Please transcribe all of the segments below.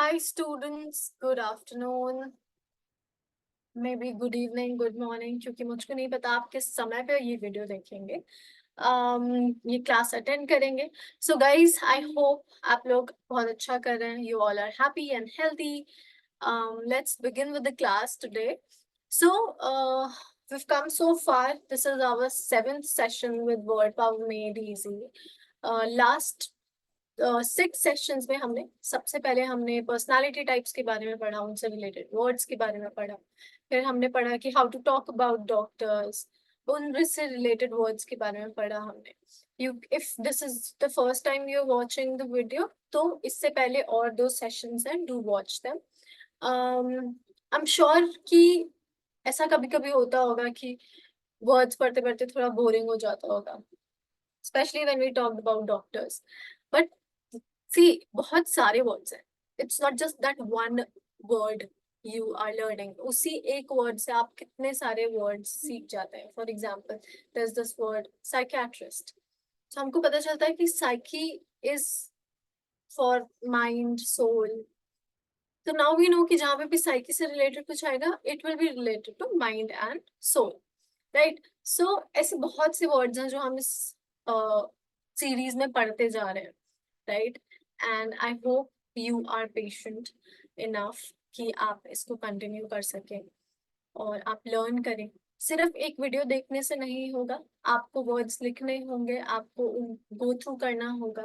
Hi students, good afternoon, maybe good evening, good morning, क्योंकि मुझको नहीं पता आप किस समय पे ये वीडियो देखेंगे, ये क्लास अटेंड करेंगे. So guys, I hope आप लोग बहुत अच्छा कर रहे हैं. You all are happy and healthy. Let's begin with the class today. So we've come so far. This is our 7th session with Word Power Made Easy. Last 6 sessions में हमने सबसे पहले हमने पर्सनालिटी टाइप्स के बारे में पढ़ा, उनसे रिलेटेड वर्ड्स के बारे में पढ़ा. फिर हमने पढ़ा कि how to talk about doctors, उनसे रिलेटेड वर्ड्स के बारे में पढ़ा हमने. If this is the first time you are watching the video, तो इससे पहले और 2 सेशंस हैं, do watch them. I am sure कि ऐसा कभी कभी होता होगा कि वर्ड्स पढ़ते पढ़ते थोड़ा बोरिंग हो जाता होगा, specially when we talk about doctors. But see, बहुत सारे वर्ड्स हैं. It's not just that one word you are learning. उसी एक वर्ड से आप कितने सारे वर्ड्स सीख जाते हैं. For example, there is this word psychiatrist. तो हमको पता चलता है कि psyche is for mind, soul. तो नाउ वी नो कि जहाँ पे भी साइकी से रिलेटेड कुछ आएगा, it will be related to mind and soul, right. सो ऐसे बहुत से वर्ड्स हैं जो हम इस सीरीज में पढ़ते जा रहे हैं, right. And I hope you are patient enough कि आप इसको कंटिन्यू कर सकें और आप लर्न करें. सिर्फ एक वीडियो देखने से नहीं होगा, आपको वर्ड्स लिखने होंगे, आपको गो थ्रू करना होगा,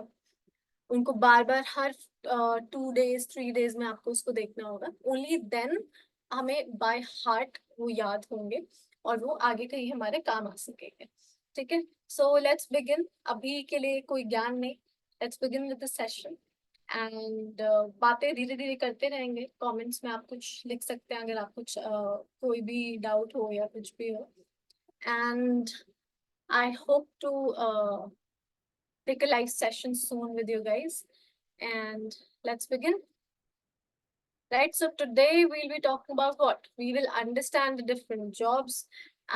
उनको बार बार हर 2 डेज 3 डेज में आपको उसको देखना होगा. ओनली देन हमें बाय हार्ट वो याद होंगे और वो आगे कहीं हमारे काम आ सकेंगे. ठीक है. So let's begin. अभी के लिए कोई ज्ञान नहीं. Let's begin with the session and बातें धीरे धीरे करते रहेंगे. कमेंट्स में आप कुछ लिख सकते हैं अगर आप कुछ कोई भी डाउट हो या कुछ भी हो. And I hope to take a live session soon with you guys, and let's begin. Right, so today we'll be talking about what we will understand the different jobs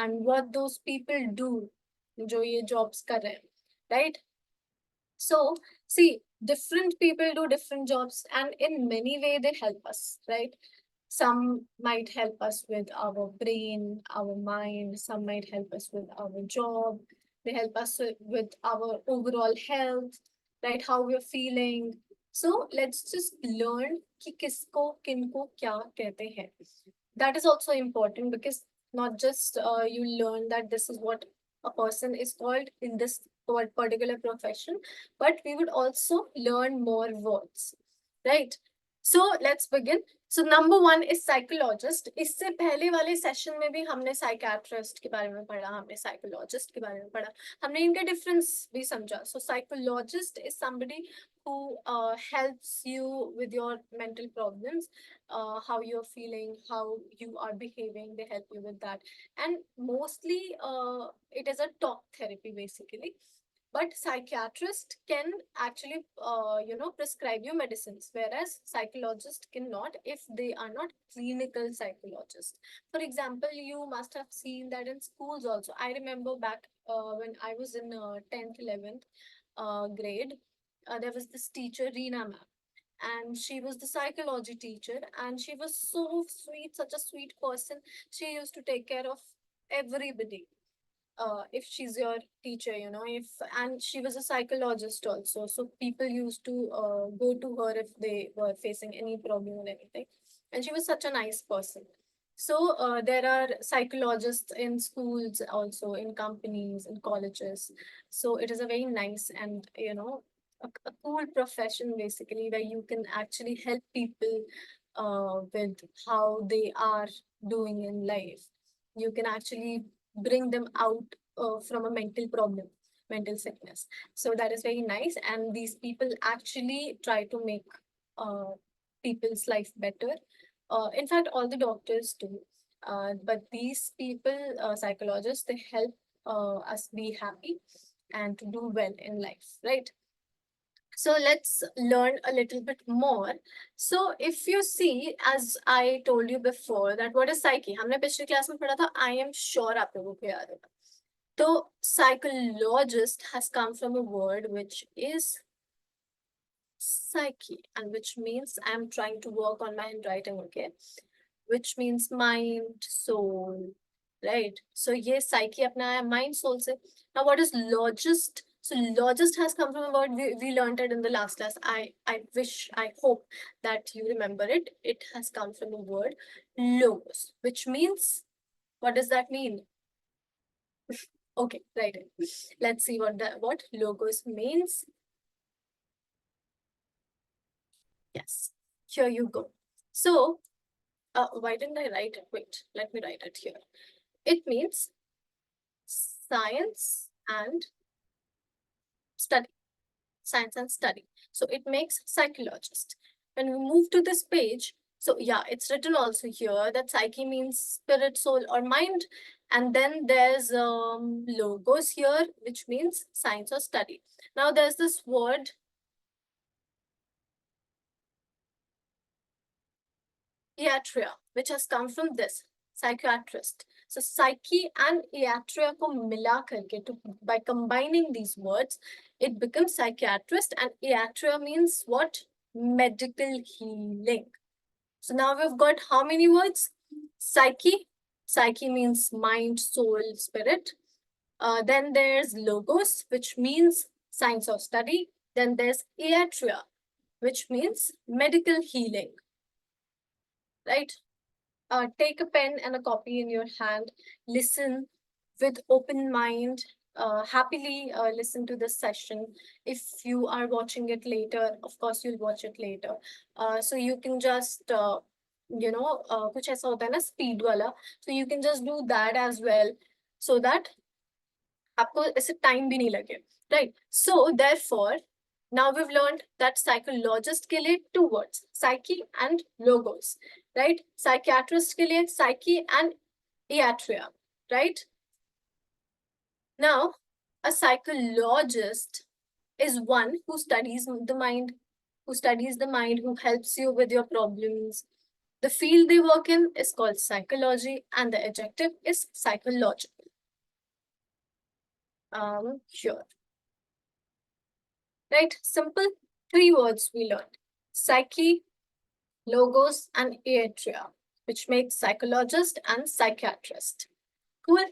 and what those people do जो ये jobs कर रहे हैं, right. So see, different people do different jobs and in many way they help us, right. Some might help us with our brain, our mind. Some might help us with our job. They help us with our overall health, right? How we're feeling. So let's just learn कि किसको किनको क्या कहते हैं. That is also important because not just you learn that this is what a person is called in this particular profession, but we would also learn more words, right? So let's begin. So number 1 is psychologist. इससे पहले वाले session में भी हमने psychiatrist के बारे में पढ़ा, हमने साइकोलॉजिस्ट के बारे में पढ़ा, हमने इनका डिफरेंस भी समझा. So psychologist is somebody who helps you with your mental problems, how you're feeling, how you are behaving. They help you with that, and mostly it is a talk therapy basically. But psychiatrist can actually prescribe you medicines, whereas psychologist cannot if they are not clinical psychologists. For example, you must have seen that in schools also. I remember back when I was in 10th 11th grade, there was this teacher Reena ma'am, and she was the psychology teacher, and she was so sweet, such a sweet person. She used to take care of everybody. If she's your teacher, if and she was a psychologist also, so people used to go to her if they were facing any problem or anything, and she was such a nice person. So there are psychologists in schools, also in companies, in colleges. So it is a very nice and a cool profession basically, where you can actually help people with how they are doing in life. You can actually bring them out from a mental problem, mental sickness. So that is very nice, and these people actually try to make people's life better. In fact, all the doctors do, but these people, psychologists, they help us be happy and to do well in life, right? So let's learn a little bit more. So if you see, as I told you before, that what is psyche? हमने पिछली class में पढ़ा था. I am sure आप लोगों को याद होगा. तो psychologist has come from a word which is psyche, and which means I'm trying to work on my handwriting, okay? Which means mind, soul, right? So ये psyche अपना है mind, soul से. Now what is logist? So logist has come from a word we learned it in the last class. I hope that you remember it. It has come from the word logos, which means, what does that mean? Okay, right. Let's see what logos means. Yes, here you go. So, why didn't I write it? Wait, let me write it here. It means science and study. Science and study. So it makes psychologist. When we move to this page, so yeah, it's written also here that psyche means spirit, soul, or mind. And then there's logos here, which means science or study. Now there's this word iatria, which has come from this psychiatrist. So psyche and iatria को मिला करके, to by combining these words, it becomes psychiatrist, and iatria means what? Medical healing. So now we've got how many words? Psyche. Psyche means mind, soul, spirit. Then there's logos, which means science or study. Then there's iatria, which means medical healing. Right? Take a pen and a copy in your hand. Listen with open mind. Happily listen to this session. If you are watching it later, of course you'll watch it later. So you can just कुछ ऐसा होता है ना speed वाला. So you can just do that as well, so that आपको ऐसे time भी नहीं लगे. Right? So therefore, now we've learned that psychologist के लिए two words, psyche and logos. Right? Psychiatrist के लिए psyche and iatria. Right? Now, a psychologist is one who studies the mind, who helps you with your problems. The field they work in is called psychology, and the adjective is psychological. Here. Right? Simple. 3 words we learned. Psyche, logos, and iatria, which makes psychologist and psychiatrist. Cool.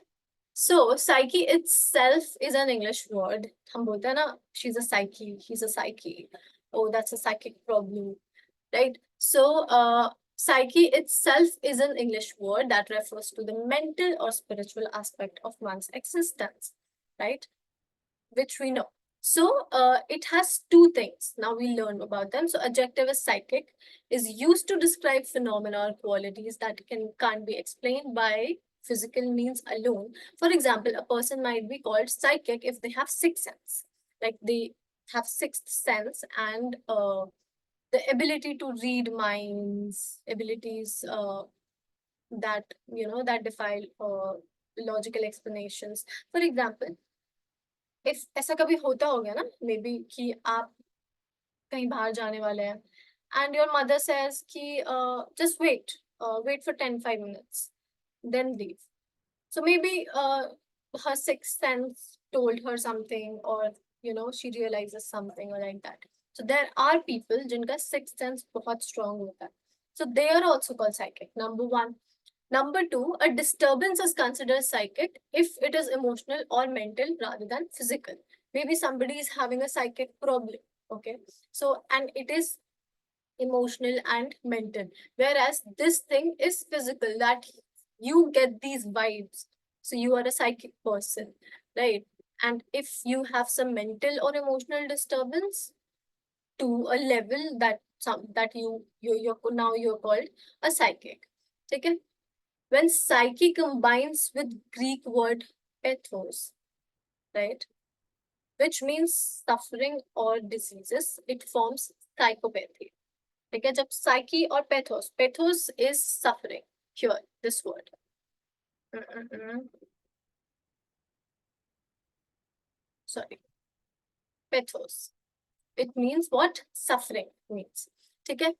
So, psyche itself is an English word. हम बोलते हैं ना, she's a psyche, he's a psyche. Oh, that's a psychic problem, right? So, psyche itself is an English word that refers to the mental or spiritual aspect of one's existence, right? Which we know. So, it has 2 things. Now we learn about them. So, adjective is psychic, is used to describe phenomena or qualities that can't be explained by physical means alone. For example, a person might be called psychic if they have sixth sense, like they have sixth sense, and the ability to read minds, abilities that that defy logical explanations. For example, if ऐसा कभी होता हो गया ना, maybe कि आप कहीं बाहर जाने वाले हैं, and your mother says कि just wait for 5 minutes, then leave. So maybe her sixth sense told her something, or she realizes something or like that. So there are people jinka sixth sense बहुत strong होता है. So they are also called psychic. Number 1. Number 2, a disturbance is considered psychic if it is emotional or mental rather than physical. Maybe somebody is having a psychic problem. Okay. So, and it is emotional and mental, whereas this thing is physical, that you get these vibes, so you are a psychic person, right? And if you have some mental or emotional disturbance to a level that you're called a psychic. Okay. When psyche combines with Greek word pathos, right, which means suffering or diseases, it forms psychopathy. ठीक है, जब psyche or pathos is suffering. Here, this word. Sorry. Pathos. It means what? Suffering means. ठीक है?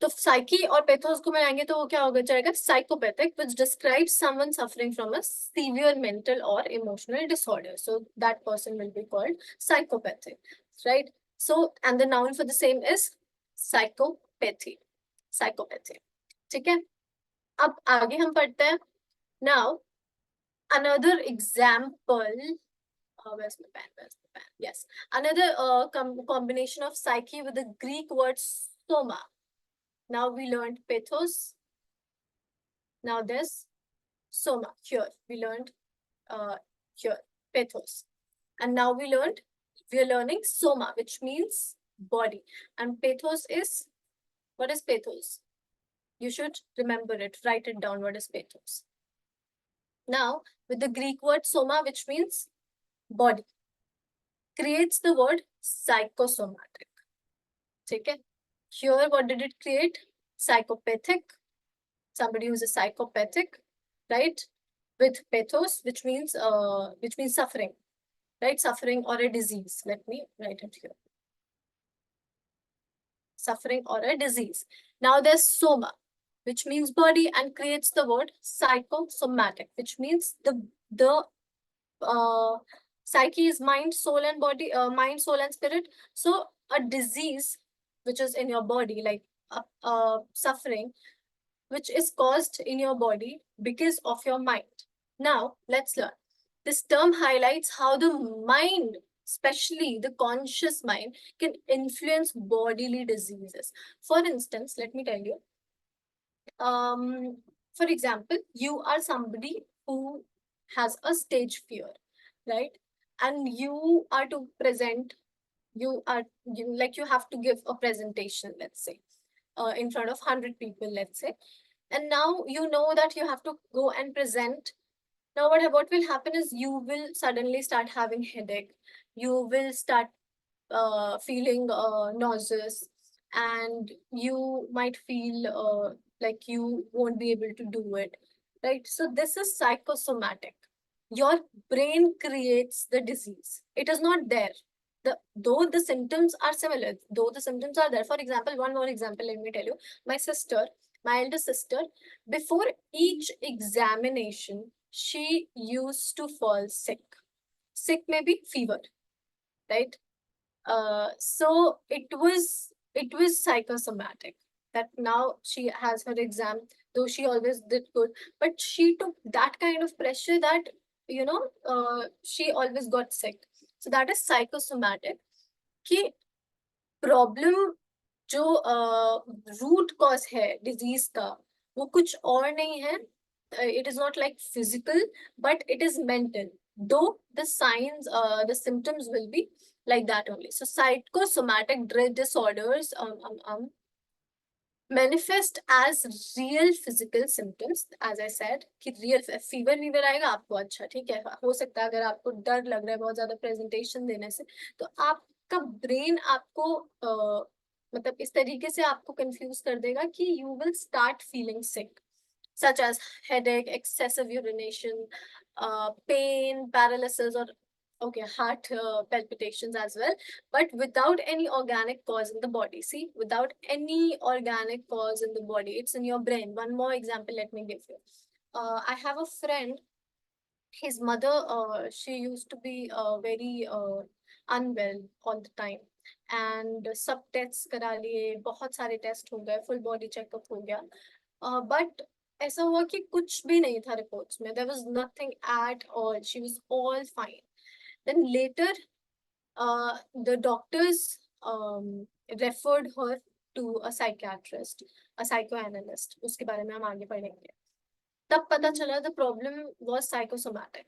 तो psyche और pathos को मिलाएंगे तो वो क्या होगा जाएगा? Psychopathic, which describes someone suffering from a severe mental or emotional disorder. So that person will be called psychopathic, right? So, and the noun for the same is psychopathy. Psychopathy. ठीक है? अब आगे हम पढ़ते हैं. Now, another example. Where's my pen? Where's my pen? Yes. Another combination of psyche with the Greek word soma. Now we learned pathos. Now this soma. Here we learned here pathos. And now we are learning soma, which means body. And pathos is, what is pathos? You should remember it. Write it down. What is pathos? Now, with the Greek word soma, which means body, creates the word psychosomatic. Okay? Here, what did it create? Psychopathic. Somebody who's a psychopathic, right? With pathos, which means suffering, right? Suffering or a disease. Let me write it here. Suffering or a disease. Now there's soma, which means body, and creates the word psychosomatic, which means the psyche is mind, soul, and body, mind, soul, and spirit. So a disease which is in your body, like suffering, which is caused in your body because of your mind. Now let's learn. This term highlights how the mind, especially the conscious mind, can influence bodily diseases. For instance, let me tell you, for example, you are somebody who has a stage fear, right? And you are to present, you have to give a presentation, let's say, in front of 100 people, let's say. And now you know that you have to go and present. Now what will happen is you will suddenly start having headache. You will start feeling nauseous, and you might feel like you won't be able to do it, right? So this is psychosomatic. Your brain creates the disease. It is not there. Though the symptoms are similar, though the symptoms are there. For example, one more example, let me tell you. My elder sister, before each examination, she used to fall sick. Sick may be fever, right? So it was psychosomatic, that now she has her exam, though she always did good, but she took that kind of pressure that she always got sick. So that is psychosomatic. कि problem जो root cause है disease का, वो कुछ और नहीं है. It is not like physical, but it is mental, though the signs, the symptoms will be like that only. So psychosomatic disorders manifest as real physical symptoms. As I said कि real fever आएगा आपको, अच्छा ठीक है, हो सकता है अगर आपको डर लग रहा है बहुत ज्यादा प्रेजेंटेशन देने से, तो आपका ब्रेन आपको मतलब इस तरीके से आपको कंफ्यूज कर देगा कि you will start feeling sick, such as headache, excessive urination, pain, paralysis, or heart palpitations as well, but without any organic cause in the body. See, without any organic cause in the body, it's in your brain. One more example, let me give you. I have a friend, his mother, she used to be very unwell all the time. And सब test करा लिए, बहुत सारे test हो गए, full body checkup हो गया, but ऐसा हुआ कि कुछ भी नहीं था रिपोर्ट्स में. There was nothing at all. She was all fine. Then later the doctors referred her to a psychiatrist, a psychoanalyst. उसके बारे में हम आगे पढ़ेंगे. तब पता चला the problem was psychosomatic.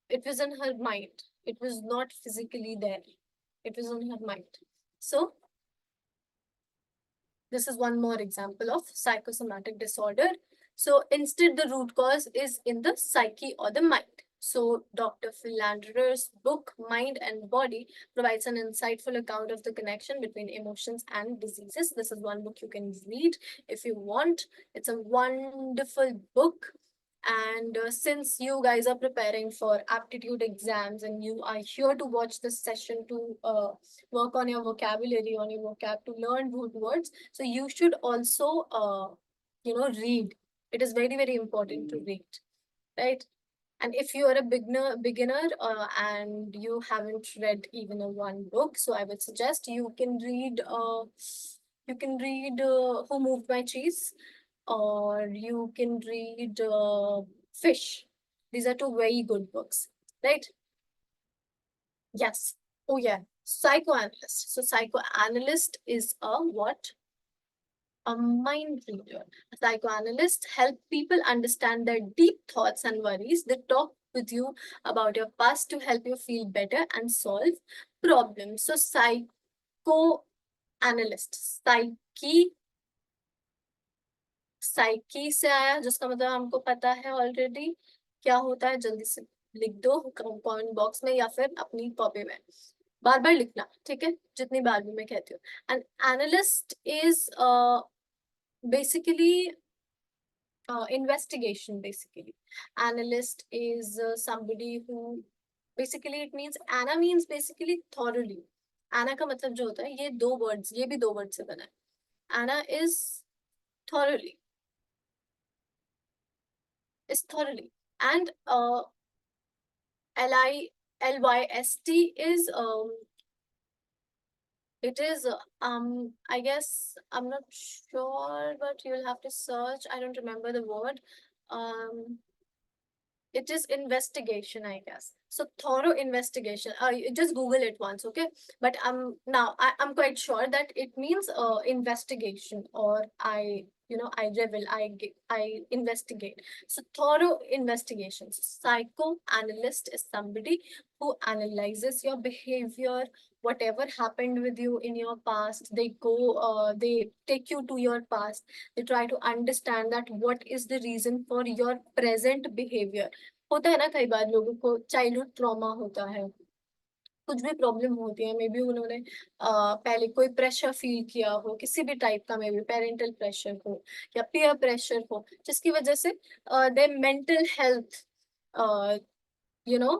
It was in her mind. It was not physically there. It was in her mind. So this is one more example of psychosomatic disorder. So instead, the root cause is in the psyche or the mind. So Dr. Philanderer's book, Mind and Body, provides an insightful account of the connection between emotions and diseases. This is one book you can read if you want. It's a wonderful book. And since you guys are preparing for aptitude exams and you are here to watch this session to work on your vocabulary, on your vocab, to learn root words, so you should also read. It is very, very important to read, right? And if you are a beginner and you haven't read even a one book, so I would suggest you can read Who Moved My Cheese, or you can read Fish. These are two very good books, right? Yes. Oh yeah. Psychoanalyst. So psychoanalyst is a what? A mind reader. A psychoanalyst help people understand their deep thoughts and worries. They talk with you about your past to help you feel better and solve problems. So psychoanalyst, psyche से आया, जिसका मतलब हमको पता है already क्या होता है। जल्दी से लिख दो कमेंट बॉक्स में या फिर अपनी कॉपी में, बार बार लिखना, ठीक है, जितनी बार भी मैं कहती हूँ। And analyst is basically investigation. Basically analyst is somebody who, basically it means, ana means basically thoroughly. ana का मतलब जो होता है, ये दो वर्ड्स, ये भी दो वर्ड से बना है। ana thoroughly is thoroughly, and lyst is it is I guess, I'm not sure, but you'll have to search. I don't remember the word. um It is investigation, I guess. So thorough investigation. You just Google it once, okay? But I'm quite sure that it means investigation, or I revel, I investigate. So thorough investigations. Psychoanalyst is somebody who analyzes your behavior, whatever happened with you in your past. They take you to your past. They try to understand that what is the reason for your present behavior. होता है ना, कई बार लोगों को childhood trauma होता है, कुछ भी प्रॉब्लम होती है, मे बी उन्होंने पहले कोई प्रेशर फील किया हो, किसी भी टाइप का, मे बी पेरेंटल प्रेशर हो या पीयर प्रेशर हो, जिसकी वजह से they mental health you know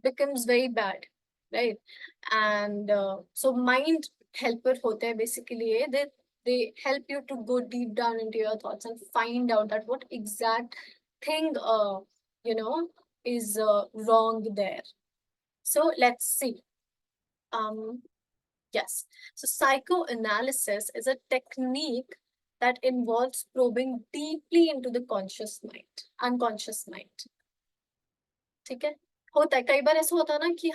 becomes very bad, right? And so mind helper होते हैं basically ये, they help you to go deep down into your thoughts and find out that what exact thing you know is wrong there. So let's see. um yes, so psychoanalysis is a technique that involves probing deeply into the unconscious mind. ठीक है, होता है कई बार, ऐसा होता है ना कि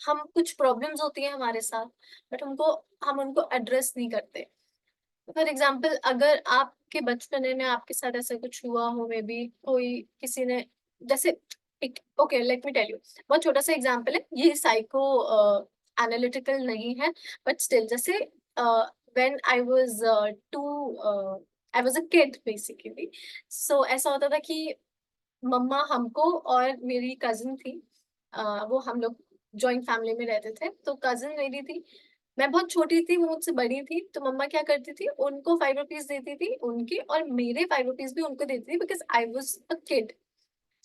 हम कुछ प्रॉब्लम्स होती है हमारे साथ, बट हम उनको एड्रेस नहीं करते। फॉर एग्जाम्पल, अगर आपके बचपन में आपके साथ ऐसा कुछ हुआ हो, मे बी कोई किसी ने, जैसे okay let me tell you, बहुत छोटा सा एग्जाम्पल है, ये साइको एनालिटिकल नहीं है, बट स्टिल, जैसे when I was to I was a kid basically. So ऐसा होता था कि मम्मा हमको और मेरी कजिन थी, वो हम लोग जॉइंट फैमिली में रहते थे, तो कजिन मेरी थी, मैं बहुत छोटी थी, वो मुझसे बड़ी थी, तो मम्मा क्या करती थी, उनको 5 रुपीज देती थी उनके, और मेरे 5 रुपीज भी उनको देती थी, because I was a kid.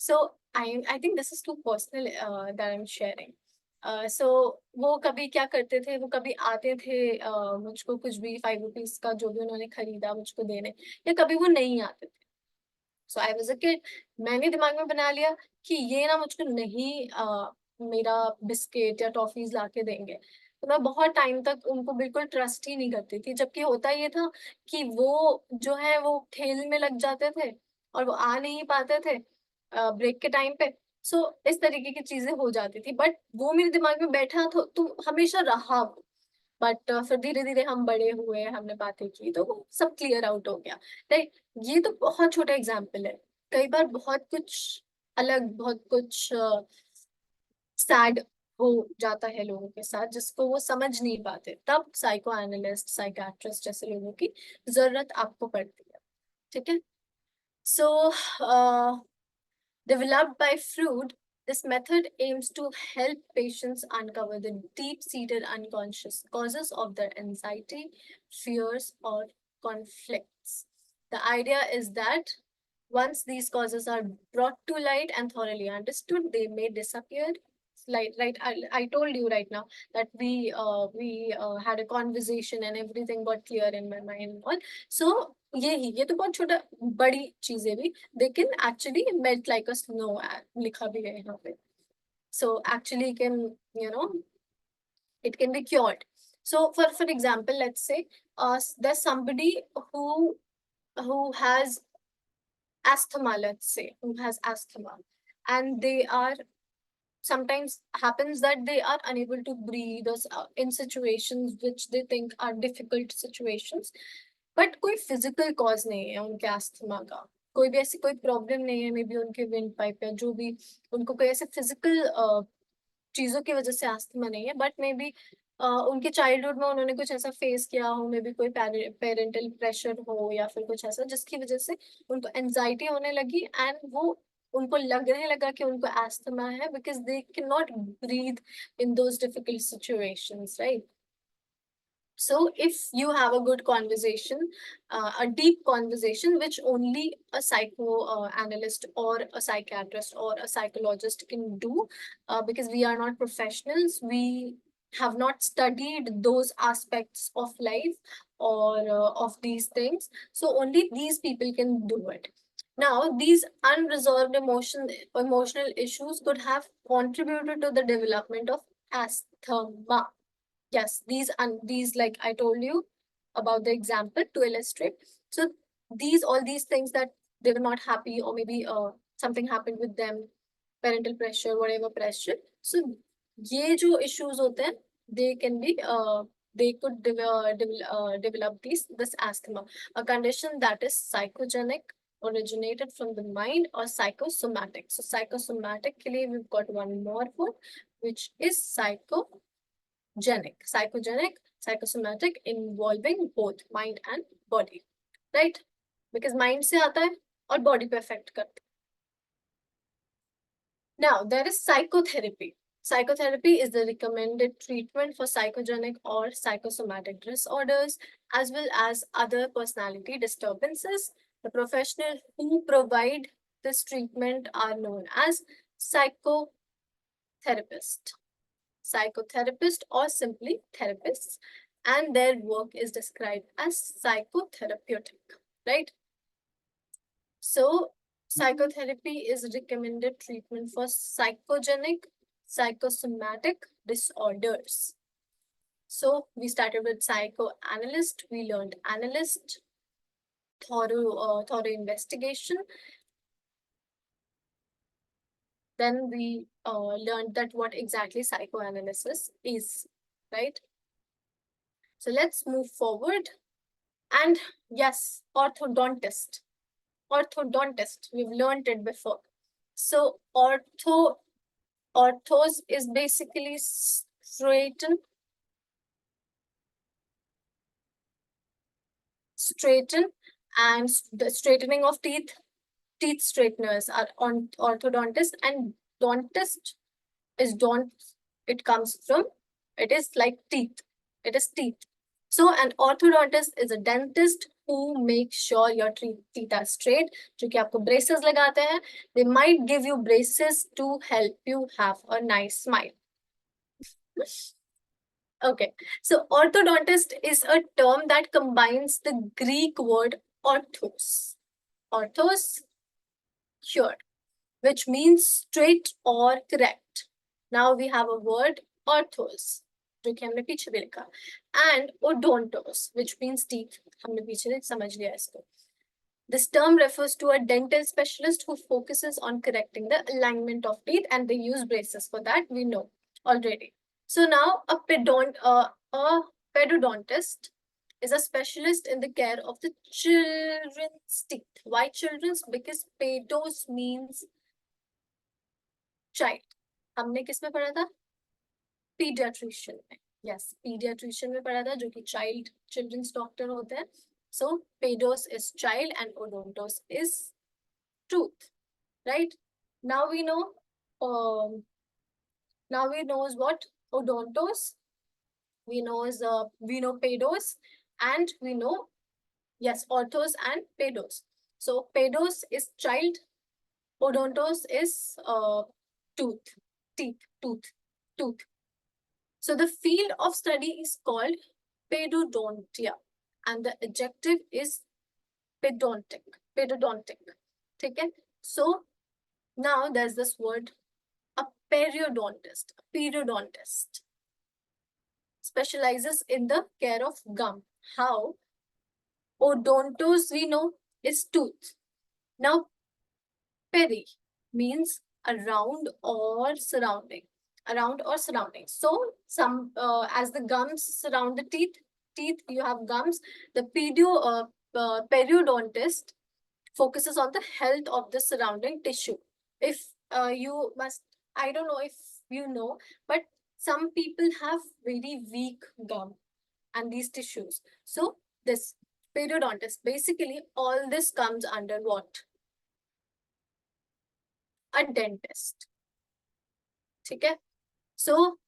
So I think this is too personal that I am sharing. So वो कभी क्या करते थे, वो कभी आते थे मुझको कुछ भी 5 रुपीज का जो भी उन्होंने खरीदा मुझको देने, या कभी वो नहीं आते थे। सो आई वाज अ किड, मैंने दिमाग में बना लिया कि ये ना मुझको नहीं मेरा बिस्किट या टॉफीज ला के देंगे, तो मैं बहुत टाइम तक उनको बिल्कुल ट्रस्ट ही नहीं करती थी, जबकि होता ये था कि वो जो है वो खेल में लग जाते थे और वो आ नहीं पाते थे ब्रेक के टाइम पे। सो इस तरीके की चीजें हो जाती थी, बट वो मेरे दिमाग में बैठा तो हमेशा रहा। बट फिर धीरे धीरे हम बड़े हुए, हमने बातें की, तो वो सब क्लियर आउट हो गया, राइट। ये तो बहुत छोटा एग्जाम्पल है, कई बार बहुत कुछ अलग, बहुत कुछ सैड हो जाता है लोगों के साथ, जिसको वो समझ नहीं पाते, तब साइको एनालिस्ट, साइकाट्रिस्ट जैसे लोगों की जरूरत आपको पड़ती है, ठीक है। सो developed by Freud, this method aims to help patients uncover the deep-seated unconscious causes of their anxiety, fears, or conflicts. The idea is that once these causes are brought to light and thoroughly understood, they may disappear, right, I told you right now that we had a conversation and everything got clear in my mind and all. So ये तो बहुत छोटा बड़ी चीजें भी they can actually melt like a snow, लिखा भी है यहाँ पे. So actually can, you know, it can be cured. So for example, let's say there's somebody who has asthma, let's say, who has asthma, and they are sometimes happens that they are unable to breathe or in situations which they think are difficult situations, but कोई physical cause नहीं है उनके asthma का, कोई भी ऐसी कोई problem नहीं है, मे बी उनके wind pipe या जो भी उनको कोई ऐसे physical चीजों की वजह से अस्थमा नहीं है, बट मे बी उनके चाइल्डहुड में उन्होंने कुछ ऐसा फेस किया हो, मे बी कोई पेरेंटल प्रेशर हो या फिर कुछ ऐसा जिसकी वजह से उनको एंजाइटी होने लगी एंड वो उनको लगने लगा कि उनको अस्थमा है because they can not breathe in those difficult situations, right? So if you have a good conversation, a deep conversation, which only a psychoanalyst or a psychiatrist or a psychologist can do, because we are not professionals, we have not studied those aspects of life or of these things. So only these people can do it. Now, these unresolved emotional issues could have contributed to the development of asthma. Yes, these like I told you about the example to illustrate. So these all these things that they were not happy or maybe something happened with them, parental pressure, whatever pressure. So ये जो issues होते हैं, they can be they could develop this asthma, a condition that is psychogenic, originated from the mind, or psychosomatic. So psychosomatic के लिए we've got one more word, which is psychogenic, psychosomatic, involving both mind and body, right? Because mind से आता है और body पे affect करता है. Now there is psychotherapy. Psychotherapy is the recommended treatment for psychogenic or psychosomatic disorders as well as other personality disturbances. The professionals who provide this treatment are known as psychotherapist or simply therapists, and their work is described as psychotherapeutic, right? So psychotherapy is recommended treatment for psychogenic, psychosomatic disorders. So we started with psychoanalyst, we learned analyst, thorough investigation. Then we learned that what exactly psychoanalysis is, right? So let's move forward. And yes, orthodontist. Orthodontist, we've learned it before. So orthos is basically straighten and the straightening of teeth. Teeth straighteners are on orthodontist, and dentist is it comes from, it is like teeth. It is teeth. So an orthodontist is a dentist who makes sure your teeth are straight. जो कि आपको braces लगाते हैं. They might give you braces to help you have a nice smile. Okay, so orthodontist is a term that combines the Greek word orthos, here, which means straight or correct. Now we have a word orthos, जो कि हमने पीछे भी लिखा, and odontos, which means teeth. हमने पीछे समझ लिया इसको. This term refers to a dental specialist who focuses on correcting the alignment of teeth, and they use braces for that, we know already. So now a pedodontist is a specialist in the care of the children's teeth. Why children's? Because pedos means child. हमने किस में पढ़ा था? Pediatrician में. Yes, pediatrician में पढ़ा था, जो कि children's doctor होते हैं. So pedos is child and odontos is tooth, right? Now we know what odontos, we know pedos, and we know, yes, orthos and pedos. So pedos is child, odontos is tooth. teeth, tooth. So the field of study is called pedodontia and the adjective is pedodontic. ठीक है? So now there's this word, a periodontist specializes in the care of gum. How? Odontos we know is tooth. Now peri means around or surrounding. So some as the gums surround the teeth you have gums. The periodontist focuses on the health of the surrounding tissue. If you must, I don't know if you know, but some people have very weak gum and these tissues. So this periodontist, basically all this comes under what? A dentist. ठीक है? So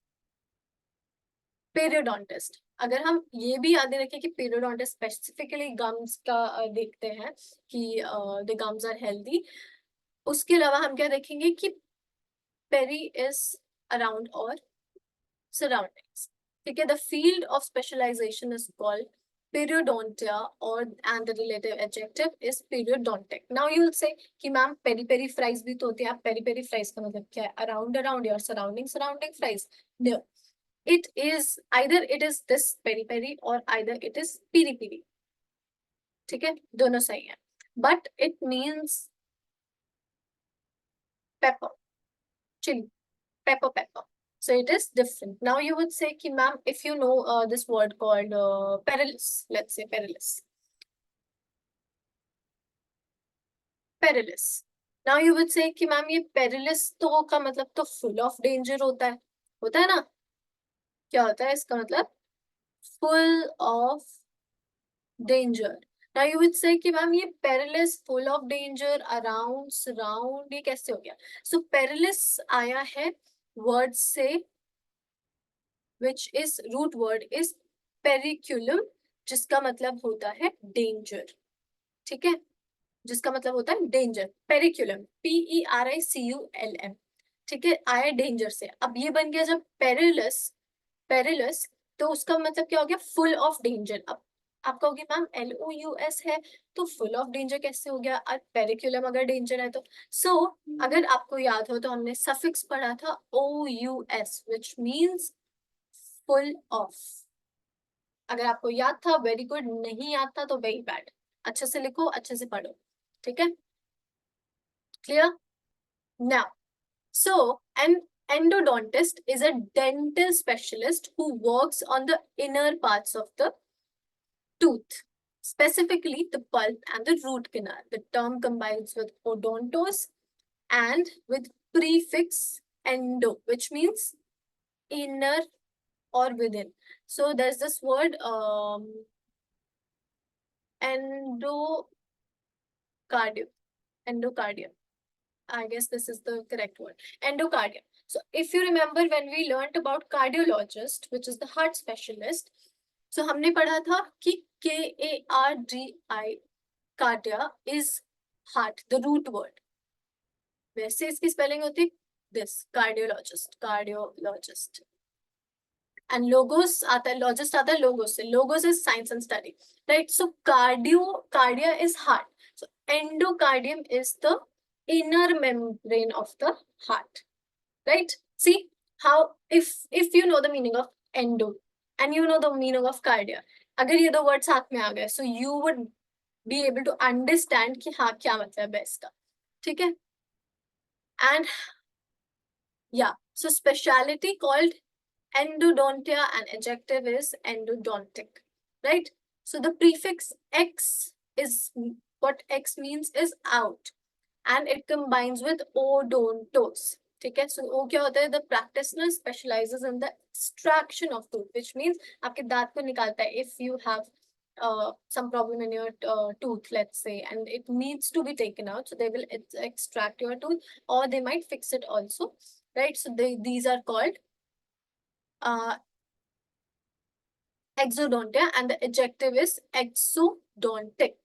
periodontist, अगर हम ये भी याद रखें कि periodontist specifically gums का देखते हैं कि द गम्स आर हेल्दी, उसके अलावा हम क्या देखेंगे कि पेरी इज अराउंड और सराउंडिंग्स. ठीक है? The field of specialisation is called periodontia or and the relative adjective is periodontic. Now you will say कि मैम पेरी पेरी फ्राइज भी तो होती है. आप पेरी पेरी फ्राइज का मतलब क्या है? अराउंड अराउंड या surrounding fries. No, it is either it is this peri peri or either it is piri piri. ठीक है? दोनों सही है. But it means pepper, chili, pepper. So it is different. Now you would say कि ma'am, if you know this word called perilous, let's say perilous. Now you would say कि ma'am ये perilous तो का मतलब तो full of danger होता है ना? क्या होता है इसका मतलब? Full of danger. Now you would say कि मैम ये perilous, full of danger, around, surround, ये कैसे हो गया? So perilous आया है word से, which is root word is periculum, जिसका मतलब होता है danger. ठीक है? जिसका मतलब होता है danger. Periculum, Periculum. ठीक है? आया danger से. अब ये बन गया जब perilous, तो उसका मतलब क्या हो गया? Full of danger. अब आप कहोगे मैम LOUS है तो फुल ऑफ डेंजर कैसे हो गया? पेरिकुलम अगर डेंजर है तो अगर आपको याद हो तो हमने सफिक्स पढ़ा था OUS which means full of. अगर आपको याद था वेरी गुड, नहीं याद था तो वेरी बैड. अच्छे से लिखो, अच्छे से पढ़ो. ठीक है? Clear? Now so an endodontist is a dental specialist who works on the inner parts of the tooth, specifically the pulp and the root canal. The term combines with odontos and with prefix endo, which means inner or within. So there's this word endocardium. I guess this is the correct word. Endocardium. So if you remember when we learned about cardiologist, which is the heart specialist, so हमने पढ़ा था कि KARDI, cardia is heart, the root word. वैसे इसकी spelling होती this, cardiologist. And logos आता है, logist आता है logos से. Logos is science and study, right? So cardia is heart. So endocardium is the inner membrane of the heart, right? See how if you know the meaning of endo and you know the meaning of cardia, अगर ये दो words साथ में आ गए, so you would be able to understand कि हाँ क्या मतलब है इसका. ठीक है? And yeah, so speciality called endodontia and adjective is endodontic, right? So the prefix X is what X means is out and it combines with odontos. ठीक है? So वो क्या होता है? The practitioner specializes in the extraction of tooth, which means आपके दांत को निकालता है. If you have some problem in your tooth, let's say, and it needs to be taken out, so they will extract your tooth or they might fix it also, right? So these are called exodontia and the adjective is exodontic.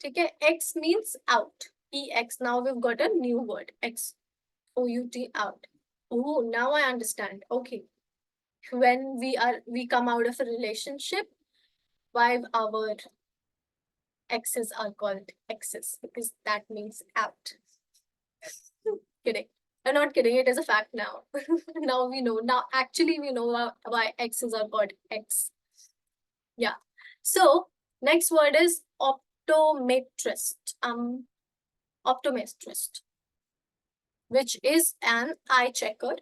ठीक है? X means out. EX. Now we've got a new word. X. OUT, out. Oh, now I understand. Okay. When we come out of a relationship, why our exes are called exes, because that means out. Kidding. I'm not kidding. It is a fact now. Now we know. Now actually we know why exes are called ex. Yeah. So next word is optometrist. Optometrist, which is an eye checker.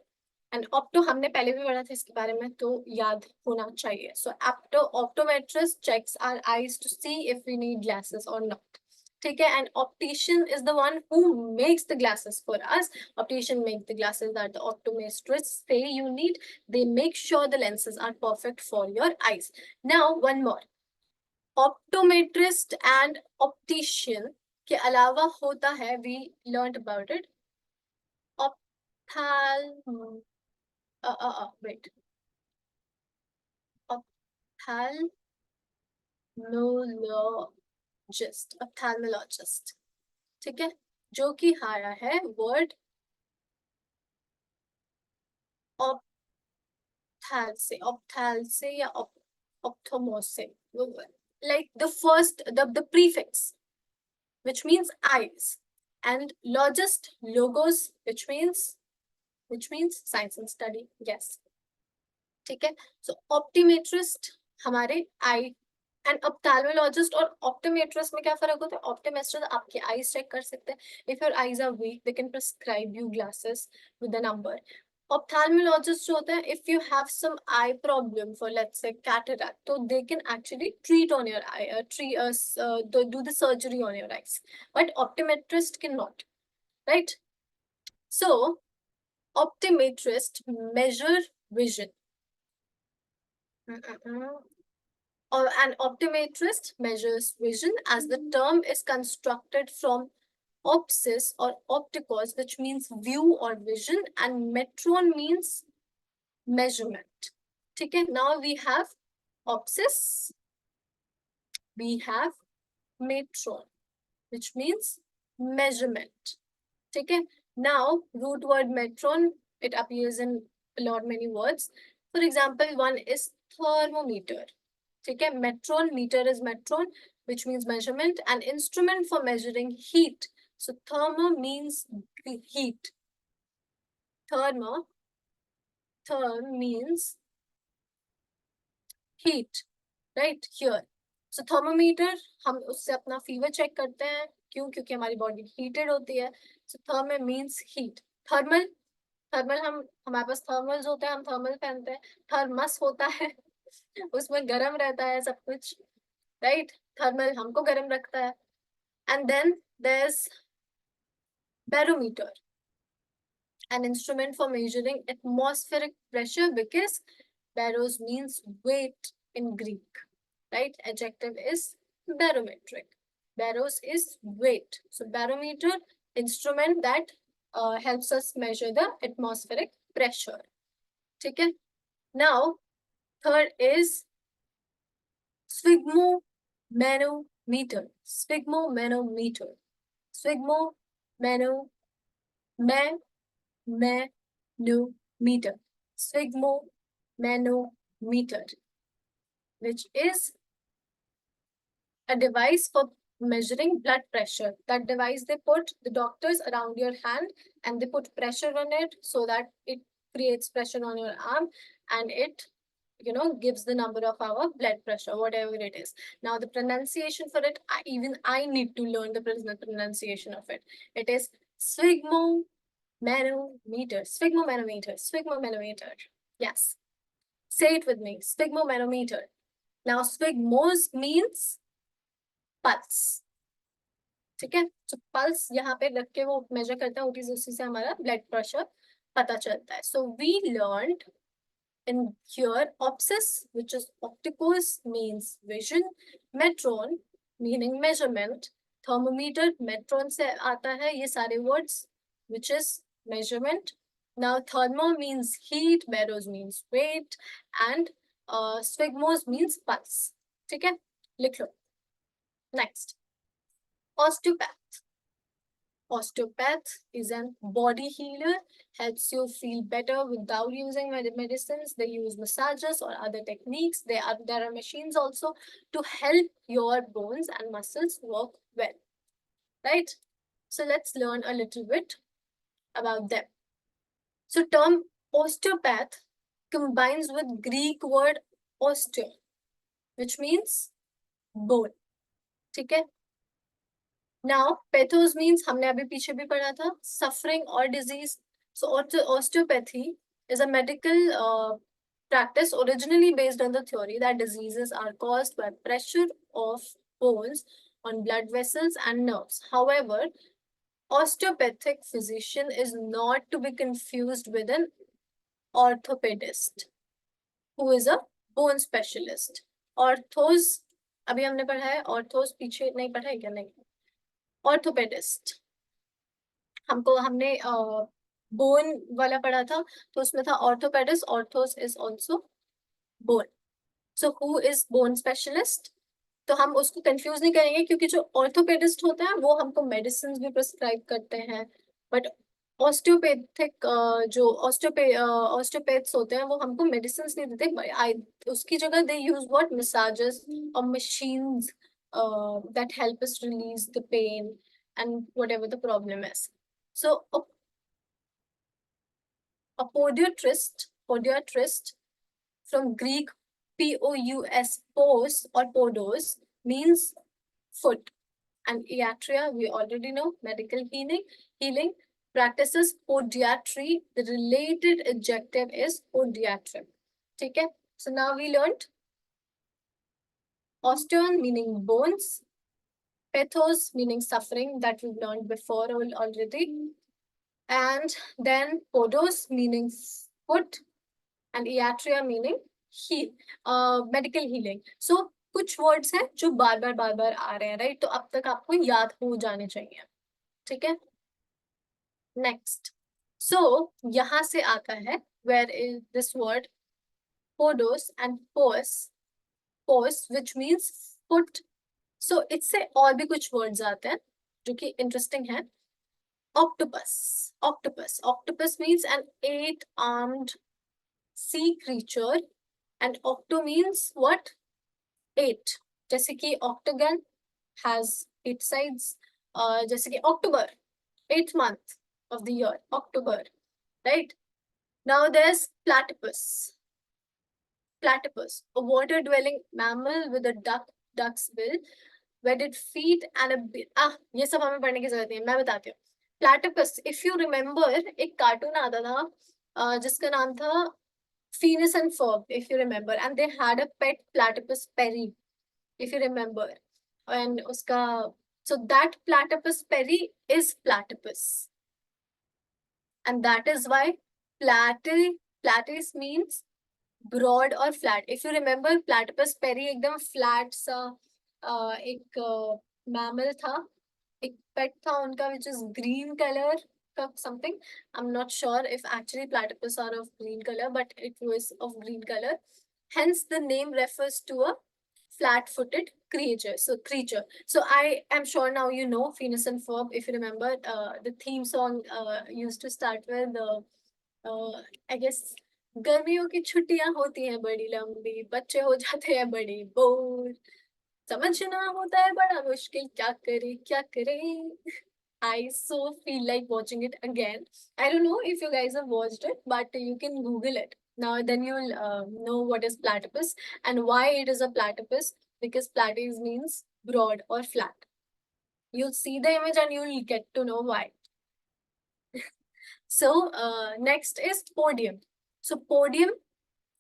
And opto हमने पहले भी पढ़ा था इसके बारे में, तो याद होना चाहिए. So optometrist checks our eyes to see if we need glasses और नॉट. ठीक है. And optician is the one who makes the glasses for us. Optician make the glasses that the optometrists say you need. They make sure the lenses are perfect for your eyes. Now one more. Optometrist and optician के अलावा होता है, we learned about it, ophthalm wait, ophthalmologist. ठीक है. जो कि आया है वर्ड ऑप्थाल से या ophthalmos से, like the first, the prefix which means eyes, and logist, logos, which means science and study. Yes. ठीक है. सो ऑप्टिमेट्रिस्ट हमारे आई, एंड ऑप्थेल्मोलॉजिस्ट और ऑप्टोमेट्रिस्ट में क्या फर्क होता है? ऑप्टोमेट्रिस्ट आपके आईज चेक कर सकते हैं. If your eyes are weak they can prescribe you glasses with a number. Ophthalmologist जो होता है, if you have some eye problem for let's say cataract, तो they can actually treat on your eye, do the surgery on your eyes, but optometrist cannot, right? So optometrist measure vision. An optometrist measures vision, as the term is constructed from opsis or optikos, which means view or vision, and metron means measurement. Okay, now we have opsis, we have metron, which means measurement. Okay, now root word metron, it appears in a lot many words. For example, one is thermometer. ठीक है. metron, meter is metron, which means measurement, and instrument for measuring heat. So thermo means heat. Therm means heat, right? Here. So thermometer, हम उससे अपना fever check करते हैं. क्यों? क्योंकि हमारी बॉडी हीटेड होती है. So therm means heat. Thermal, हमारे पास थर्मल्स होते हैं, हम थर्मल पहनते हैं. थर्मस होता है, उसमें गर्म रहता है सब कुछ, राइट? थर्मल हमको गर्म रखता है. And then there's barometer, an instrument for measuring atmospheric pressure, because baros means weight in Greek, right? Adjective is barometric. Baros is weight. So barometer, instrument that helps us measure the atmospheric pressure. Okay. Now third is sphygmomanometer. Sphygmomanometer. Sphygmomanometer. Sphygmomanometer, which is a device for measuring blood pressure. That device, they put the doctors around your hand and they put pressure on it so that it creates pressure on your arm, and it gives the number of our blood pressure, whatever it is. Now the pronunciation for it, even I need to learn the pronunciation of it. It is sphygmomanometer. Sphygmomanometer. Yes. Say it with me. Sphygmomanometer. Now sphygmos means pulse. ठीक है. तो pulse यहाँ पे रख के वो major करते हैं, उसी से हमारा ब्लड प्रेशर पता चलता है. So we learned in here opsis, which is optikos, means vision. Metron meaning measurement. Thermometer metron से आता है ये सारे words, which is measurement. Now thermo means heat, baros means weight, and sphygmos means pulse. ठीक है. लिख लो. Next, osteopath. Osteopath is an body healer, helps you feel better without using medicines. They use massages or other techniques. There are machines also to help your bones and muscles work well, right? So let's learn a little bit about them. So term osteopath combines with Greek word osteo, which means bone. ठीक है? Now, pathos means हमने अभी पीछे भी पढ़ा था suffering or disease. So osteopathy is a medical practice originally based on the theory that diseases are caused by pressure of bones on blood vessels and nerves. However, osteopathic physician is not to be confused with an orthopedist, who is a bone specialist. Orthos अभी हमने पढ़ा है, orthos पीछे नहीं पढ़ा है क्या? नहीं. ऑर्थोपेडिस्ट हमने बोन वाला पढ़ा था, तो उसमें था orthopaedist. Orthos is also bone. So who is bone specialist? तो हम उसको कंफ्यूज नहीं करेंगे, क्योंकि जो ऑर्थोपेडिस्ट होते हैं वो हमको मेडिसिन भी प्रिस्क्राइब करते हैं, बट ऑस्टियोपैथिक जो ऑस्टियोपैथ्स होते हैं वो हमको मेडिसिन नहीं देते. उसकी जगह दे यूज व्हाट? मसाजेस और machines that help us release the pain and whatever the problem is. So a podiatrist from Greek pous, pos or podos, means foot, and iatria we already know, medical healing practices podiatry. The related adjective is podiatric. ठीक है? So now we learned osteon meaning bones, pathos meaning suffering, that we've learned before already, and then podos meaning foot, and iatria meaning medical healing. So कुछ words हैं जो बार बार आ रहे हैं, right? तो अब तक आपको याद हो जाने चाहिए. ठीक है? नेक्स्ट. सो यहां से आता है where is this word podos and pos which means foot. So इससे और भी कुछ वर्ड्स आते हैं जो कि इंटरेस्टिंग है. Octopus means an 8-armed sea creature, and octo means what? 8. जैसे कि octagon has 8 sides. जैसे कि October, 8th month of the year, October, right? Now there's platypus. A water-dwelling mammal with a duck's bill, webbed feet and a bill. ये सब हमें पढ़ने की जरूरत नहीं है, मैं बताती हूँ. Platypus, if you remember, एक कार्टून आता था जिसका नाम था Phineas and Ferb, if you remember, and they had a pet platypus, Perry, if you remember. And uska, so that platypus Perry is platypus, and that is why platypus means broad or flat. If you remember, platypus Perry एकदम flat सा एक mammal था, एक pet था उनका which is green color का something. I'm not sure if actually platypus are of green color, but it was of green color. Hence the name refers to a flat-footed creature. So I am sure now you know Phineas and Ferb. If you remember, the theme song used to start with I guess गर्मियों की छुट्टियां होती हैं बड़ी लंबी, बच्चे हो जाते हैं बड़े बोर, समझना होता है बड़ा मुश्किल, क्या करे. I so feel like watching it again. I don't know if you guys have watched it, but you can Google it. Now then you'll know what is platypus and why it is a platypus, because platypus means broad or flat. You'll see the image and you'll get to know why. So next is podium. So podium,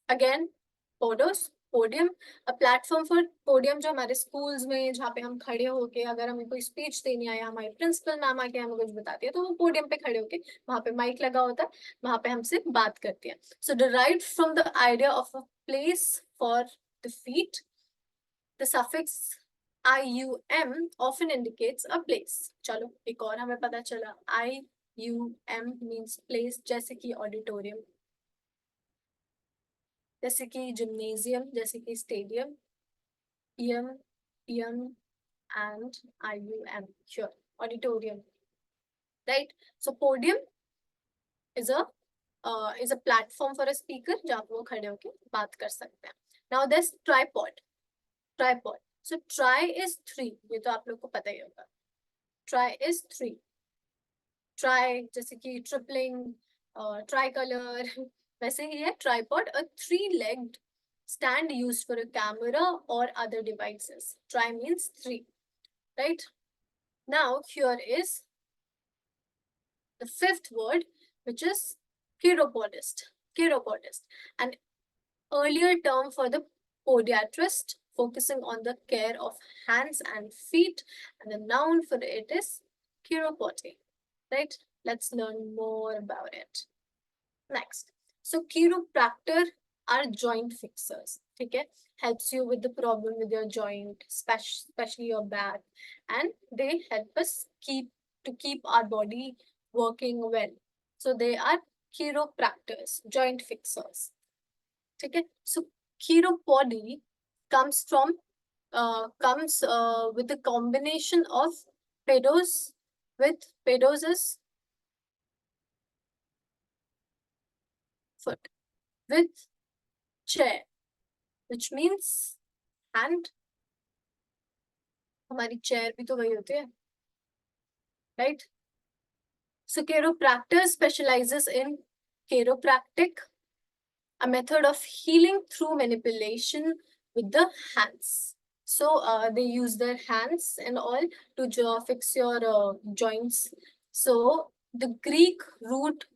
again, podium, a platform for podium, जो हमारे schools में जहाँ पे हम खड़े होके अगर हमें कोई स्पीच देनी आया, हमारी प्रिंसिपल मैम आके हमें कुछ बताती है, तो वो पोडियम पे खड़े होके, वहां पे माइक लगा होता है, वहां पे हमसे बात करती है. So derived from the idea of a place for the feet, the suffix IUM often indicates a place. चलो एक और हमें पता चला, IUM means place, जैसे कि ऑडिटोरियम, जैसे कि जिम्नेजियम, जैसे कि stadium. EM, EM and IUM, sure, auditorium. right? So podium is a platform for a speaker जहाँ पे वो खड़े होके बात कर सकते हैं. Now there's tripod. Tripod. So tri is 3. ये तो आप लोग को पता ही होगा. Tri is 3. Tri जैसे कि tripling, tricolor वैसे ही है tripod, a 3-legged stand used for a camera or other devices. Tri means 3, right? Now here is the 5th word, which is chiropodist. Chiropodist, an earlier term for the podiatrist, focusing on the care of hands and feet, and the noun for it is chiropody, right? Let's learn more about it. Next, so chiropractor are joint fixers, okay? Helps you with the problem with your joint, especially your back, and they help us keep our body working well. So they are chiropractors, joint fixers. Okay, so chiropody comes with a combination of pedos pedos is foot with chair, which means hand. हमारी chair भी तो वही होती है, right? So chiropractor specializes in chiropractic, a method of healing through manipulation with the hands. So they use their hands and all to fix your joints. So the Greek root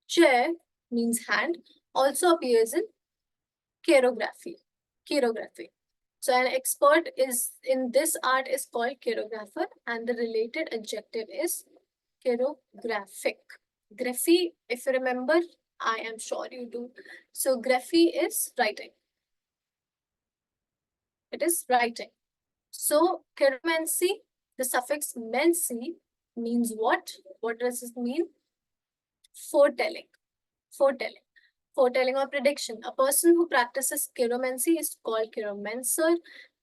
chair means hand also appears in chirography. Chirography. So an expert is in this art is called chirographer, and the related adjective is chirographic. Graphy, if you remember, I am sure you do. So graphy is writing. It is writing. So chiromancy, the suffix mancy means what? What does it mean? Foretelling. Foretelling. Foretelling or prediction. A person who practices chiromancy is called chiromancer,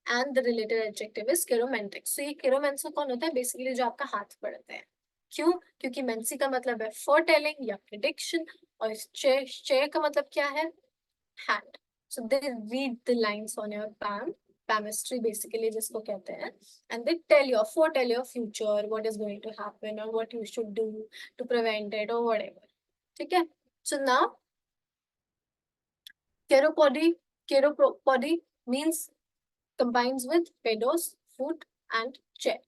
and the related adjective is chiromantic. So ये chiromancer कौन होता है? Basically जो आपका हाथ पढ़ते हैं. क्यों? क्योंकि mancy का मतलब है foretelling या prediction, और chair का मतलब क्या है? Hand. So they read the lines on your palm. Palmistry basically जिसको कहते हैं, and they foretell your future, what is going to happen or what you should do to prevent it or whatever. ठीक है? So now chiropody means combines with pedos, foot, and chair.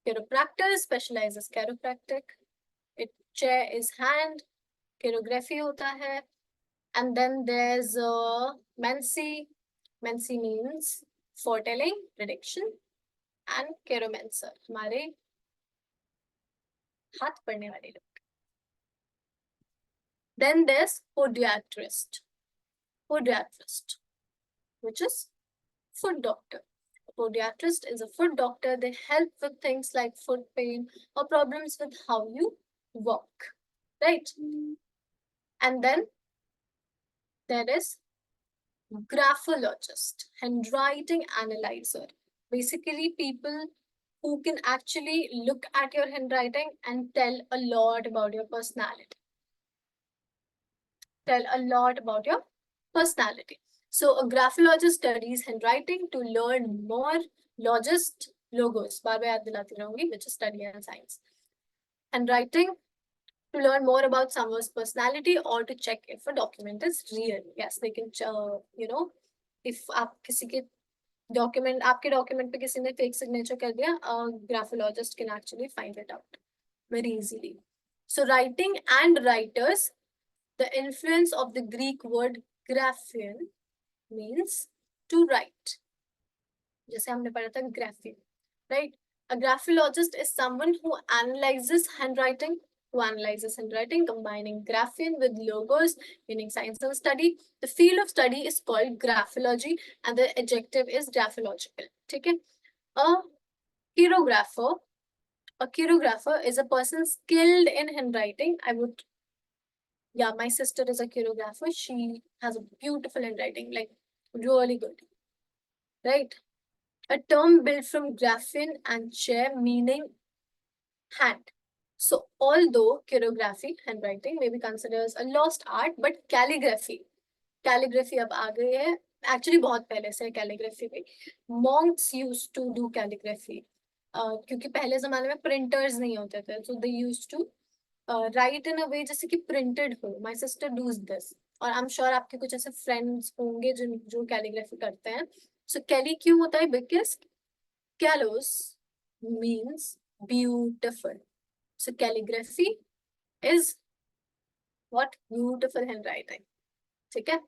Chiropractor specializes chiropractic. Chair is hand. Chirography होता है. And then there's mancy. Mancy means foretelling, prediction, and chiromancer. हमारे हाथ पढ़ने वाले लोग. Then there's podiatrist. Podiatrist, which is foot doctor. A podiatrist is a foot doctor. They help with things like foot pain or problems with how you walk, right? And then there is graphologist, handwriting analyzer. Basically, people who can actually look at your handwriting and tell a lot about your personality. Tell a lot about your personality. So a graphologist studies handwriting to learn more. Logist, logos, बार-बार याद दिलाती रहूंगी, which is study and science. Handwriting to learn more about someone's personality or to check if a document is real. Yes, they can, if आप किसी के document, आपके document पे किसी ने fake signature कर दिया, a graphologist can actually find it out very easily. So writing and writers, the influence of the Greek word graphein means to write. जैसे हमने पढ़ा था graphein, right? A graphologist is someone who analyzes handwriting, combining graphene with logos, meaning science and study. The field of study is called graphology, and the adjective is graphological. Okay? A chirographer is a person skilled in handwriting. My sister is a chirographer. She has a beautiful handwriting, like really good, right? A term built from graphene and chair, meaning hand. So although chirography, handwriting, may be considered as a lost art, but calligraphy अब आ गई है. Actually बहुत पहले से calligraphy भी. Monks used to do calligraphy. क्योंकि पहले जमाने में printers नहीं होते थे, so they used to write in a way जैसे कि printed हो. My sister does this. और I'm sure आपके कुछ ऐसे friends होंगे जो calligraphy करते हैं. So Kelly क्यों होता है? Because callous means beautiful. So calligraphy is what? Beautiful handwriting. ठीक है?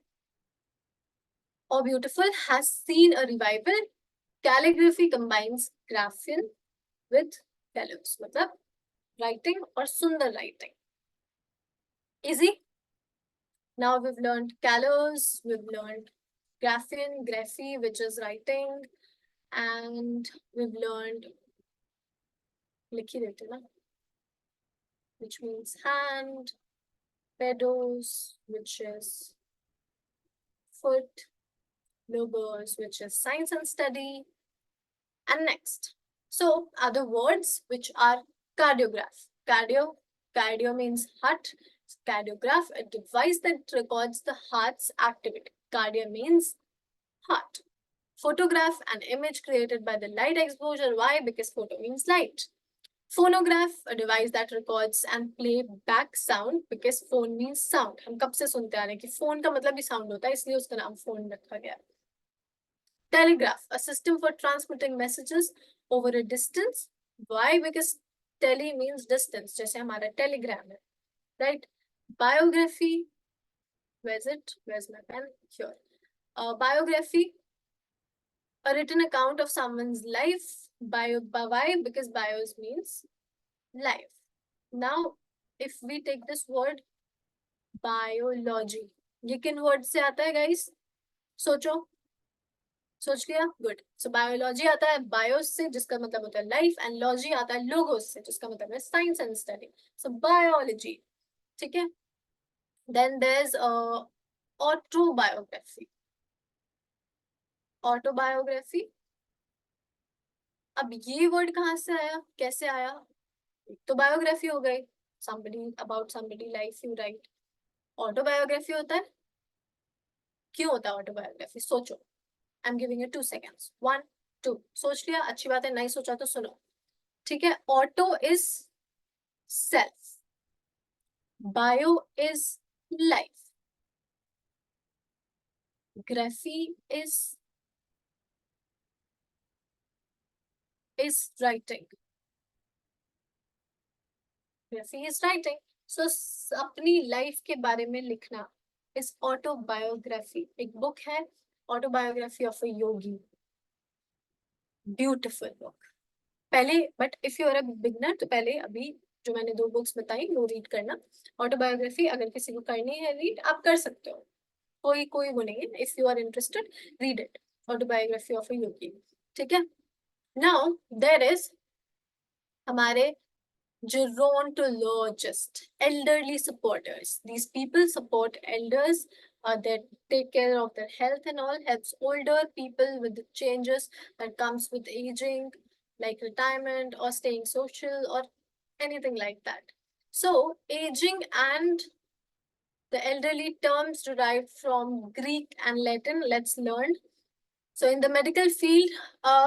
Or beautiful has seen a revival. Calligraphy combines graphian with callous. मतलब writing और सुंदर writing. Easy? Now we've learned callous, we've learned graphy, which is writing, and we've learned लिख ही देते ना, which means hand, pedos, which is foot, logos, which is science and study, and next. So other words which are cardiograph. Cardio means heart. Cardiograph, a device that records the heart's activity. Cardio means heart. Photograph, an image created by the light exposure. Why? Because photo means light. Phonograph, a device that records and play back sound, because phone means sound. हम कब से सुनते आ रहे हैं कि phone का मतलब भी sound होता है, इसलिए उसका नाम phone रखा गया. Telegraph, a system for transmitting messages over a distance. Why? Because tele means distance, जैसे हमारा telegram है, right? Biography, where's it? Where's my pen? Here. Biography, a written account of someone's life. Why? Because bios means life. Now, if we take this word biology, ये किन word से आता है guys? सोचो. सोच लिया? गुड. सो biology आता है बायोस से, जिसका मतलब होता है लाइफ, एंड लॉजी आता है लोगोस से, जिसका मतलब है science and study. So biology. ठीक है. Then there is autobiography. Autobiography, अब ये वर्ड कहाँ से आया, कैसे आया? तो बायोग्राफी हो गई, somebody about somebody life you write. Autobiography होता है. क्यों होता है ऑटोबायोग्राफी? सोचो. I am giving you 2 seconds. 1 2. सोच लिया? अच्छी बात है. नहीं सोचा तो सुनो. ठीक है. Auto is self, bio is life, graphy is writing. Graphy is writing. So अपनी लाइफ के बारे में लिखना इज ऑटोबायोग्राफी. एक बुक है autobiography of a yogi. Beautiful book. पहले, but if you are a beginner, तो पहले अभी जो मैंने 2 बुक्स बताई वो रीड करना. ऑटोबायोग्राफी अगर किसी को करनी है रीड, आप कर सकते हो. कोई वो नहीं है. If you are interested, read it. Autobiography of a yogi. ठीक है. नाउ देयर इज हमारे gerontologist, elderly supporters. These people support elders, that take care of their health and all, helps older people with the changes that comes with aging, like retirement or staying social or anything like that. So aging and the elderly terms derived from Greek and Latin. Let's learn. So in the medical field, a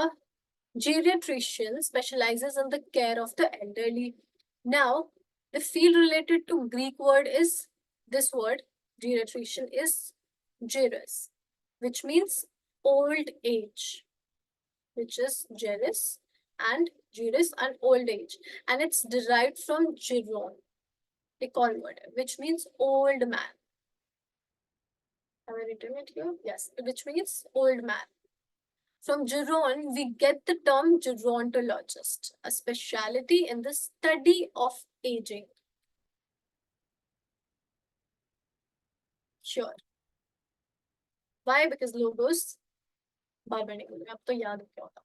geriatrician specializes in the care of the elderly. Now, the field related to Greek word is this word, geriatrician is geros, which means old age, which is geris and old age. And it's derived from geron, a call word, which means old man. Have I written it here? Yes, which means old man. From geron, we get the term gerontologist, a specialty in the study of aging. Sure. Why? Because logos बार बार नहीं बोलूंगी, अब तो याद क्या होगा.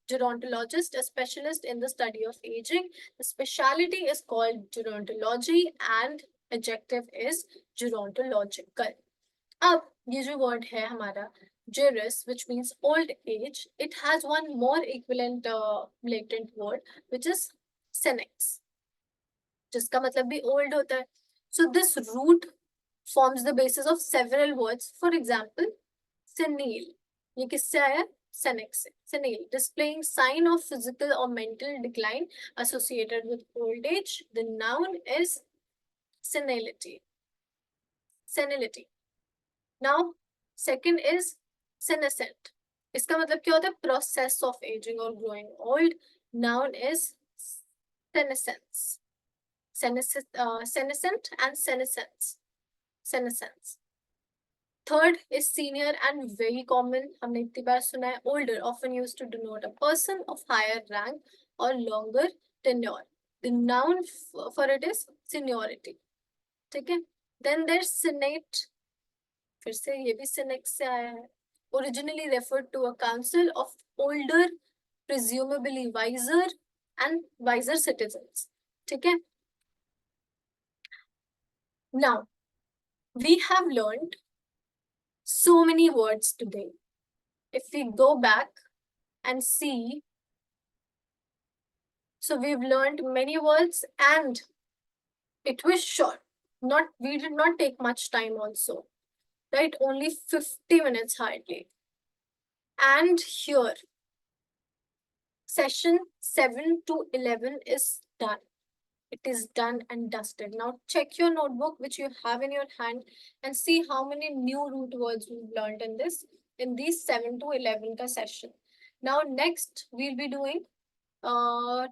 Gerontologist, a specialist in the study of aging. The specialty is called gerontology and adjective is gerontological. अब ये जो word है हमारा geris, which means old age, it has one more equivalent latent word, which is senex, जिसका मतलब भी old होता है. So this root forms the basis of several words. For example, senile. ये किससे आया? Senex से. Senile, displaying sign of physical or mental decline associated with old age. The noun is senility. Senility. Now, second is senescent. इसका मतलब क्या होता है? Process of aging or growing old. Noun is senescence. Senescent and senescence. Senescence. Third is senior and very common. हमने इतनी बार सुना है. Older, often used to denote a person of higher rank or longer tenure. The noun for it is seniority. ठीक है? Then there's senate. फिर से ये भी senex से आया है. Originally referred to a council of older, presumably wiser and wiser citizens. ठीक है? Now, we have learned so many words today. If we go back and see, so we've learned many words and it was short. We did not take much time also, right? Only 50 minutes hardly. And here, session 7 to 11 is done. It is done and dusted. Now check your notebook which you have in your hand and see how many new root words we've learned in these 7 to 11 ka session. Now next we'll be doing 12,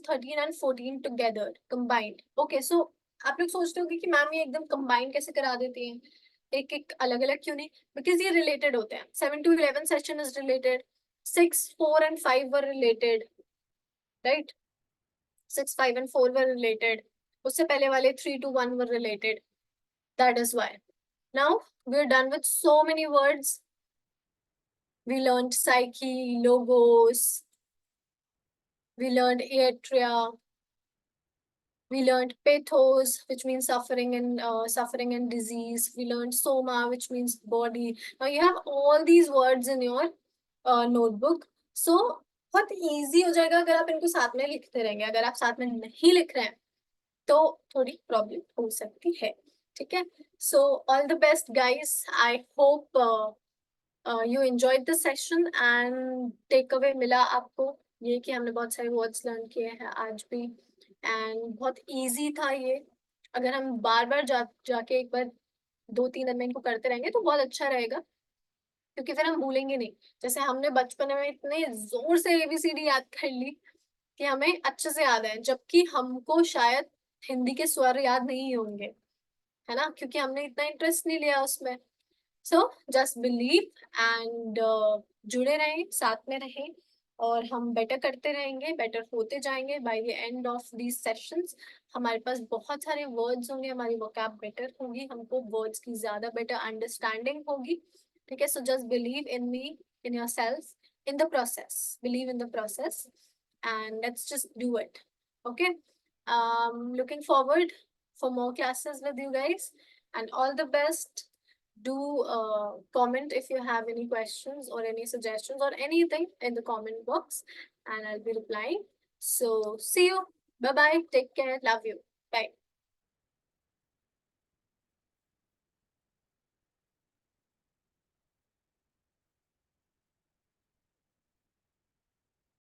13 and 14 together combined. Okay, so आप लोग सोचते होंगे कि ma'am ये एकदम combine कैसे करा देती हैं, एक एक अलग अलग क्यों नहीं? Because ये related होते हैं. 7 to 11 session is related. 6, 4 and 5 were related, right? 6, 5 and 4 were related. उससे पहले वाले 3 to 1 were related. That is why. Now we're done with so many words. We learned psyche, logos. We learned atria. We learned pathos, which means suffering and disease. We learned soma, which means body. Now you have all these words in your notebook. So बहुत easy हो जाएगा अगर आप इनको साथ में लिखते रहेंगे. अगर आप साथ में नहीं लिख रहे हैं तो थोड़ी प्रॉब्लम हो सकती है. ठीक है? So all the best guys. I hope you enjoyed the session and takeaway मिला आपको ये कि हमने बहुत सारे words learn किए हैं आज भी and बहुत easy था ये. अगर हम बार बार जाके एक बार 2-3 दिन में इनको करते रहेंगे तो बहुत अच्छा रहेगा क्योंकि फिर हम भूलेंगे नहीं. जैसे हमने बचपन में इतने जोर से ABCD याद कर ली कि हमें अच्छे से याद है, जबकि हमको शायद हिंदी के स्वर याद नहीं होंगे, है ना? क्योंकि हमने इतना इंटरेस्ट नहीं लिया उसमें. सो जस्ट बिलीव एंड जुड़े रहें, साथ में रहें और हम बेटर करते रहेंगे, बेटर होते जाएंगे. By the end of these sessions हमारे पास बहुत सारे वर्ड्स होंगे, हमारी वोकैब बेटर होगी, हमको वर्ड्स की ज्यादा बेटर अंडरस्टैंडिंग होगी. ठीक है? So just believe in me, in yourself, in the process. Believe in the process and let's just do it. Okay? Looking forward for more classes with you guys and all the best. Do comment if you have any questions or any suggestions or anything in the comment box and I'll be replying. So see you. Bye bye. Take care. Love you.